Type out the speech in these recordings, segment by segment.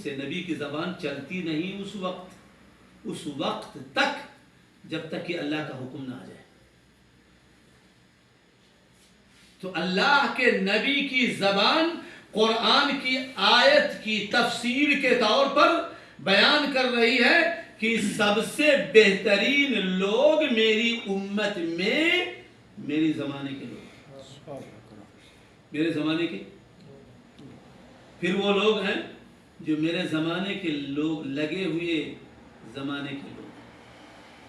سے نبی کی زبان چلتی نہیں اس وقت تک جب تک کہ اللہ کا حکم نہ آ جائے. تو اللہ کے نبی کی زبان قرآن کی آیت کی تفسیر کے طور پر بیان کر رہی ہے کہ سب سے بہترین لوگ میری امت میں میری زمانے کے لوگ، میرے زمانے کے. پھر وہ لوگ ہیں جو میرے زمانے کے لوگ، لگے ہوئے زمانے کے لوگ،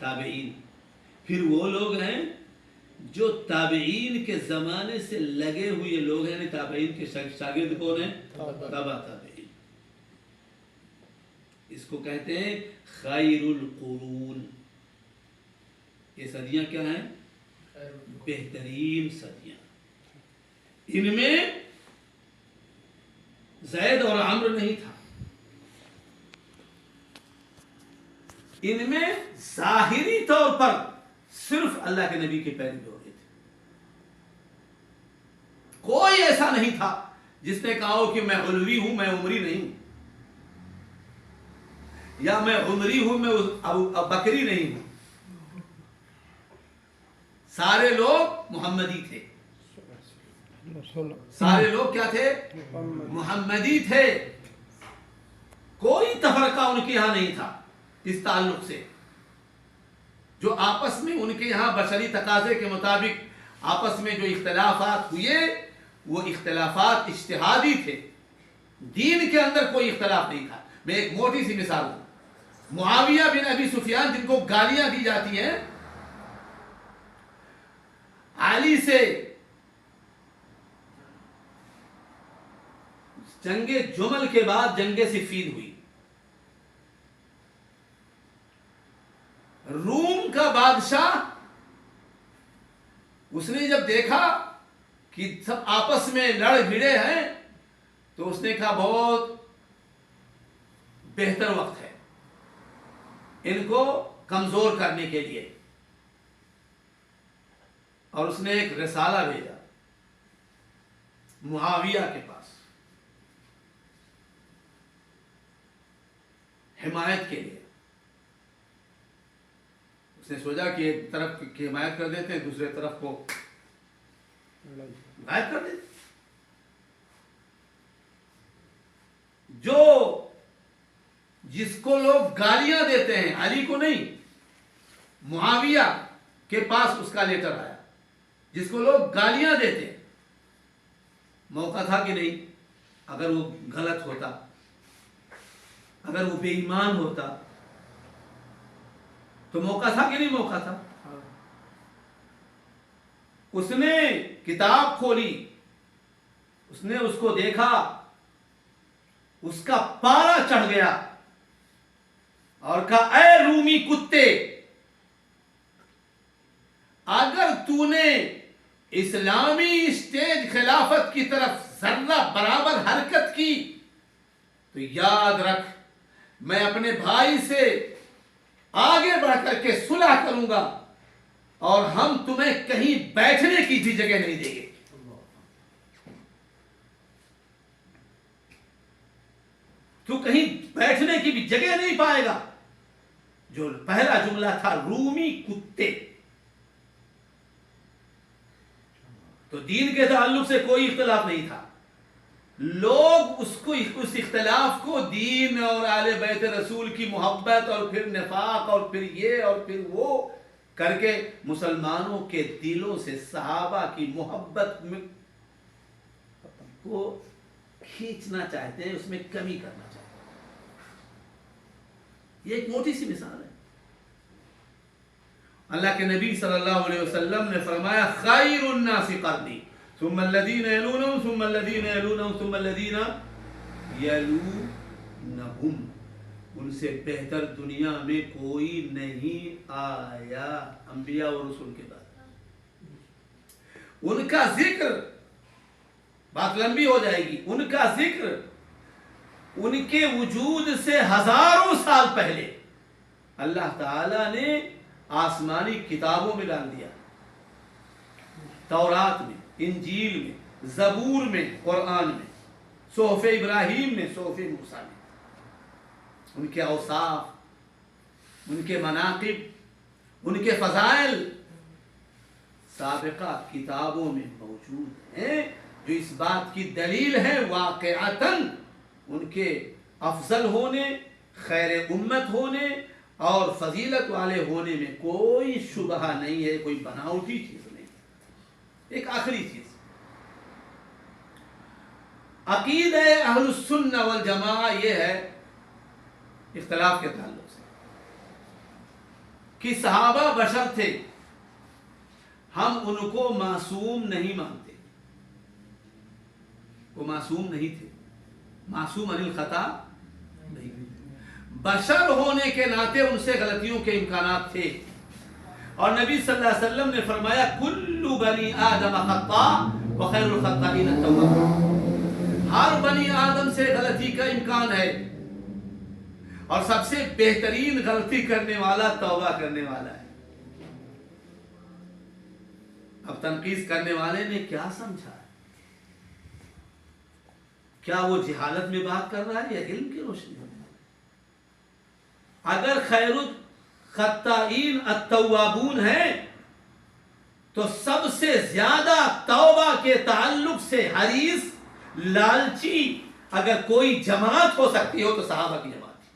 تابعین. پھر وہ لوگ ہیں جو تابعین کے زمانے سے لگے ہوئے لوگ ہیں. تابعین کے شاگرد کون ہیں؟ تابع تابعین. اس کو کہتے ہیں خیر القرون. یہ صدیاں کیا ہیں؟ بہترین صدیاں. ان میں زید اور عمرو نہیں تھا. ان میں ظاہری طور پر صرف اللہ کے نبی کے پیروی ہو رہے تھے. کوئی ایسا نہیں تھا جس نے کہا ہو کہ میں علوی ہوں، میں عمری نہیں ہوں، یا میں عمری ہوں، میں بکری نہیں ہوں. سارے لوگ محمدی تھے. سارے لوگ کیا تھے؟ محمدی تھے. کوئی تفرقہ ان کے یہاں نہیں تھا اس تعلق سے. جو آپس میں ان کے یہاں بشری تقاضے کے مطابق آپس میں جو اختلافات ہوئے وہ اختلافات اجتہادی تھے. دین کے اندر کوئی اختلاف نہیں تھا. میں ایک موٹی سی مثال دوں. معاویہ بن ابی سفیان جن کو گالیاں دی جاتی ہیں، علی سے جنگ جمل کے بعد جنگ صفین ہوئی. روم کا بادشاہ اس نے جب دیکھا کہ سب آپس میں لڑ بھڑے ہیں تو اس نے کہا بہت بہتر وقت ہے ان کو کمزور کرنے کے لیے. اور اس نے ایک رسالہ بھیجا معاویہ کے پاس حمایت کے لیے. اس نے سوچا کہ ایک طرف کی حمایت کر دیتے ہیں، دوسرے طرف کو غائب کر دیتے. جو جس کو لوگ گالیاں دیتے ہیں، علی کو نہیں، معاویہ کے پاس اس کا لیٹر آیا. جس کو لوگ گالیاں دیتے ہیں، موقع تھا کہ نہیں؟ اگر وہ غلط ہوتا، اگر وہ بے ایمان ہوتا تو موقع تھا کہ نہیں؟ موقع تھا. اس نے کتاب کھولی، اس نے اس کو دیکھا، اس کا پارا چڑھ گیا اور کہا اے رومی کتے، اگر تو نے اسلامی اسٹیج خلافت کی طرف ذرہ برابر حرکت کی تو یاد رکھ میں اپنے بھائی سے آگے بڑھ کر کے صلح کروں گا اور ہم تمہیں کہیں بیٹھنے کی بھی جگہ نہیں دیں گے. تو کہیں بیٹھنے کی بھی جگہ نہیں پائے گا. جو پہلا جملہ تھا رومی کتے. تو دین کے تعلق سے کوئی اختلاف نہیں تھا. لوگ اس اختلاف کو دین اور آل بیت رسول کی محبت اور پھر نفاق اور پھر یہ اور پھر وہ کر کے مسلمانوں کے دلوں سے صحابہ کی محبت کو کھینچنا چاہتے ہیں، اس میں کمی کرنا چاہتے ہیں. یہ ایک موٹی سی مثال ہے. اللہ کے نبی صلی اللہ علیہ وسلم نے فرمایا خیر الناس قرنی ثم الذین یلونہم ثم الذین یلونہم ثم الذین یلونہم. ان سے بہتر دنیا میں کوئی نہیں آیا انبیاء اور رسول کے بعد. ان کا ذکر، بات لمبی ہو جائے گی، ان کا ذکر ان کے وجود سے ہزاروں سال پہلے اللہ تعالی نے آسمانی کتابوں میں ڈال دیا. تورات میں، انجیل میں، زبور میں، قرآن میں، صحف ابراہیم میں، صحف موسیٰ میں. ان کے اوصاف, ان کے مناقب, ان کے فضائل سابقہ کتابوں میں موجود ہیں, جو اس بات کی دلیل ہے واقعتاً ان کے افضل ہونے, خیر امت ہونے اور فضیلت والے ہونے میں کوئی شبہ نہیں ہے, کوئی بناوٹی چیز نہیں. ایک آخری چیز, عقیدہ اہل السنہ والجماعہ یہ ہے اختلاف کے تعلق سے کہ صحابہ بشر تھے, ہم ان کو معصوم نہیں مانتے. وہ معصوم نہیں تھے, معصوم عن الخطا نہیں تھے. بشر ہونے کے ناطے ان سے غلطیوں کے امکانات تھے, اور نبی صلی اللہ علیہ وسلم نے فرمایا کل بنی آدم خطاء وخیر الخطائین التوابون. ہر بنی آدم سے غلطی کا امکان ہے, اور سب سے بہترین غلطی کرنے والا توبہ کرنے والا ہے. اب تنقید کرنے والے نے کیا سمجھا؟ کیا وہ جہالت میں بات کر رہا ہے یا علم کی روشنی میں؟ اگر خیر الخطائین التوابون ہے تو سب سے زیادہ توبہ کے تعلق سے حریص, لالچی اگر کوئی جماعت ہو سکتی ہو تو صحابہ کی جماعت تھی.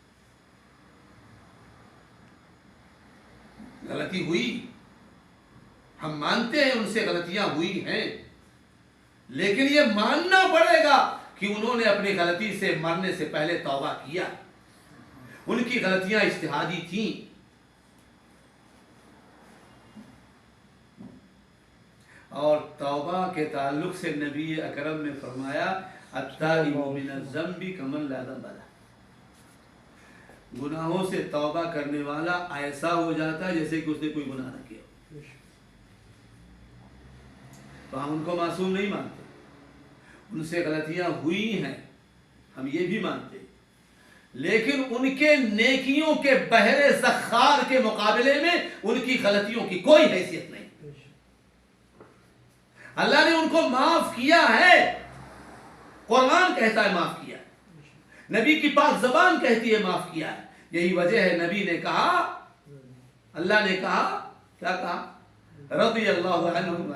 غلطی ہوئی, ہم مانتے ہیں ان سے غلطیاں ہوئی ہیں, لیکن یہ ماننا پڑے گا کہ انہوں نے اپنی غلطی سے مرنے سے پہلے توبہ کیا. ان کی غلطیاں اجتہادی تھیں, اور توبہ کے تعلق سے نبی اکرم نے فرمایا التائب من الذنب کمن لا ذنب له. گناہوں سے توبہ کرنے والا ایسا ہو جاتا ہے جیسے کہ اس نے کوئی گناہ نہ کیا. تو ہم ان کو معصوم نہیں مانتے, ان سے غلطیاں ہوئی ہیں ہم یہ بھی مانتے, لیکن ان کے نیکیوں کے بحر زخار کے مقابلے میں ان کی غلطیوں کی کوئی حیثیت نہیں. اللہ نے ان کو معاف کیا ہے, قرآن کہتا ہے معاف کیا, نبی کی پاک زبان کہتی ہے معاف کیا ہے. یہی وجہ ہے نبی نے کہا, اللہ نے کہا, کیا کہا, رضی اللہ عنہم,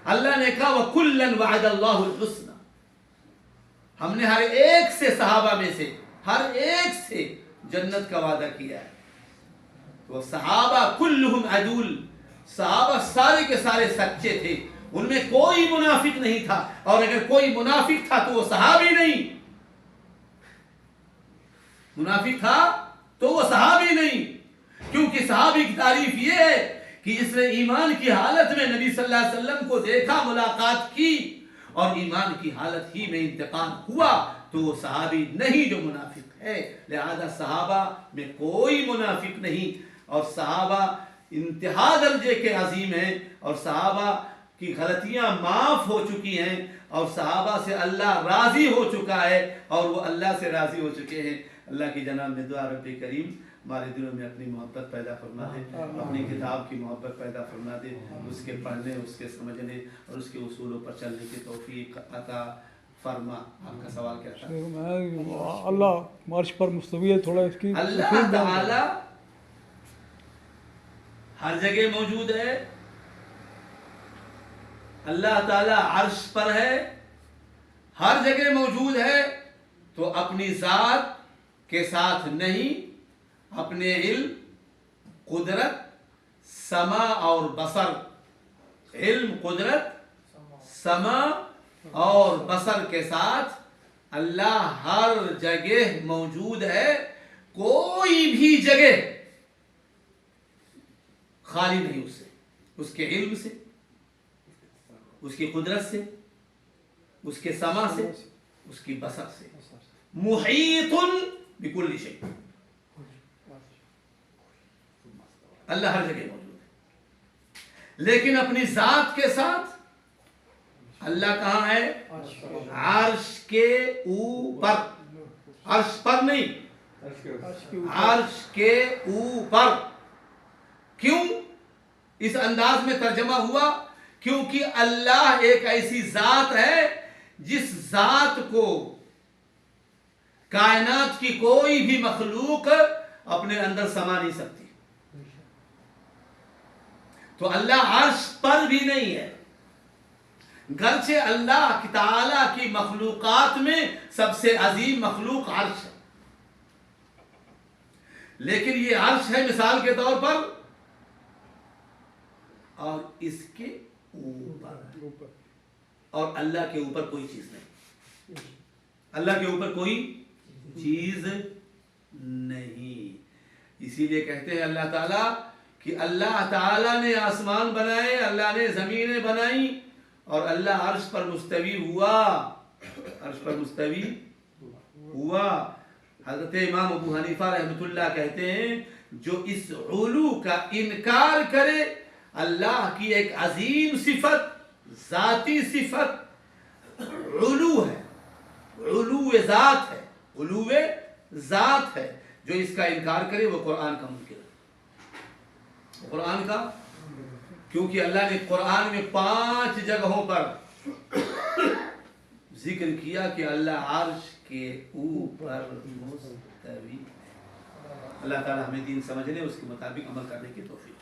اللہ نے کہا وَكُلًّا وَعَدَ اللَّهُ الْحُسْنَى. ہم نے ہر ایک سے, صحابہ میں سے ہر ایک سے جنت کا وعدہ کیا ہے. تو صحابہ کلہم عدول, صحابہ سارے کے سارے سچے تھے, ان میں کوئی منافق نہیں تھا, اور اگر کوئی منافق تھا تو وہ صحابی نہیں, منافق تھا تو وہ صحابی نہیں. کیونکہ صحابی کی تعریف یہ ہے کہ اس نے ایمان کی حالت میں نبی صلی اللہ علیہ وسلم کو دیکھا, ملاقات کی, اور ایمان کی حالت ہی میں انتقال ہوا, تو وہ صحابی نہیں جو منافق ہے. لہذا صحابہ میں کوئی منافق نہیں, اور صحابہ انتہا درجے کے عظیم ہیں, اور صحابہ کی غلطیاں معاف ہو چکی ہیں, اور صحابہ سے اللہ راضی ہو چکا ہے, اور وہ اللہ سے راضی ہو چکے ہیں. اللہ کی جناب میں دعا رب کریم ہمارے دلوں میں اپنی محبت پیدا فرما دے, اپنی کتاب کی محبت پیدا فرما دے, اس کے پڑھنے, اس کے سمجھنے اور اس کے اصولوں پر چلنے کی توفیق عطا فرما. آپ کا سوال کیا تھا؟ اللہ مارچ پر مستوی ہے, تھوڑا اس کی اللہ تعالی ہر جگہ موجود ہے, اللہ تعالی عرش پر ہے, ہر جگہ موجود ہے, تو اپنی ذات کے ساتھ نہیں, اپنے علم, قدرت, سما اور بصر, علم, قدرت, سما اور بصر کے ساتھ اللہ ہر جگہ موجود ہے. کوئی بھی جگہ خالی نہیں اس سے, اس کے علم سے, اس کی قدرت سے, اس کے سما سے, اس کی بصر سے. محیط بکل شیء, اللہ ہر جگہ موجود ہے, لیکن اپنی ذات کے ساتھ اللہ کہاں ہے؟ عرش کے اوپر, عرش پر نہیں, عرش کے اوپر. کیوں اس انداز میں ترجمہ ہوا؟ کیونکہ اللہ ایک ایسی ذات ہے جس ذات کو کائنات کی کوئی بھی مخلوق اپنے اندر سما نہیں سکتی. تو اللہ عرش پر بھی نہیں ہے، گرچہ اللہ تعالی کی مخلوقات میں سب سے عظیم مخلوق عرش ہے، لیکن یہ عرش ہے مثال کے طور پر، اور اس کے اوپر، اور اللہ کے اوپر کوئی چیز نہیں، اللہ کے اوپر کوئی چیز نہیں. اسی لیے کہتے ہیں اللہ تعالیٰ کہ اللہ تعالیٰ نے آسمان بنائے، اللہ نے زمینیں بنائی، اور اللہ عرش پر مستوی ہوا، عرش پر مستوی ہوا. حضرت امام ابو حنیفہ رحمۃ اللہ کہتے ہیں جو اس علو کا انکار کرے، اللہ کی ایک عظیم صفت، ذاتی صفت علو ہے، علو ذات ہے، علو ذات ہے، جو اس کا انکار کرے وہ قرآن کا منکر ہے. قرآن کا، کیونکہ اللہ نے قرآن میں 5 جگہوں پر ذکر کیا کہ اللہ عرش کے اوپر مستوی ہے. اللہ تعالی ہمیں دین سمجھنے، اس کے مطابق عمل کرنے کی توفیق.